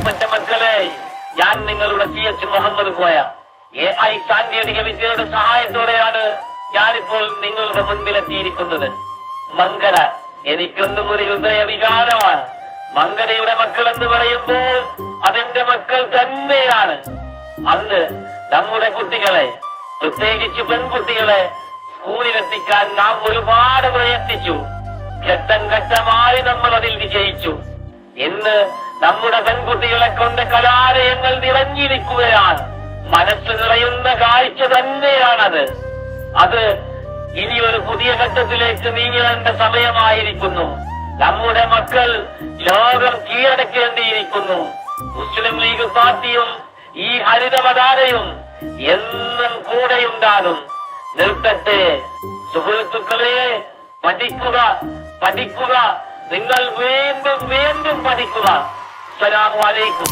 പ്രിയപ്പെട്ട മക്കളെ, ഞാൻ നിങ്ങളുടെ CH മുഹമ്മദ് കോയ. AI സാങ്കേതിക വിദ്യയുടെ സഹായത്തോടെയാണ് ഞാനിപ്പോൾ നിങ്ങളുടെ മുൻപിലെത്തിയിരിക്കുന്നത്. മംഗള എനിക്കൊന്നും ഒരു ഹൃദയ വികാരമാണ്. മംഗളയുടെ മക്കൾ എന്ന് പറയുമ്പോൾ അതെന്റെ മക്കൾ തന്നെയാണ്. അന്ന് നമ്മുടെ കുട്ടികളെ, പ്രത്യേകിച്ച് പെൺകുട്ടികളെ സ്കൂളിലെത്തിക്കാൻ നാം ഒരുപാട് പ്രയത്നിച്ചു. ഘട്ടം ഘട്ടമായി നമ്മൾ അതിൽ വിജയിച്ചു. ഇന്ന് നമ്മുടെ പെൺകുട്ടികളെ കൊണ്ട് കലാലയങ്ങൾ നിറഞ്ഞിരിക്കുകയാണ്. മനസ്സ് നിറയുന്ന കാഴ്ച തന്നെയാണത്. അത് ഇനി ഒരു പുതിയ ഘട്ടത്തിലേക്ക് നീങ്ങേണ്ട സമയമായിരിക്കുന്നു. നമ്മുടെ മക്കൾ ലോകം കീഴടക്കേണ്ടിയിരിക്കുന്നു. മുസ്ലിം ലീഗ് പാർട്ടിയും ഈ ഹരിതപതാരയും എന്നും കൂടെയുണ്ടാകും. നിർത്തട്ടെ സുഹൃത്തുക്കളെ, പഠിക്കുക, പഠിക്കുക, നിങ്ങൾ വീണ്ടും വീണ്ടും പഠിക്കുക. അസ്സലാമു അലൈക്കും.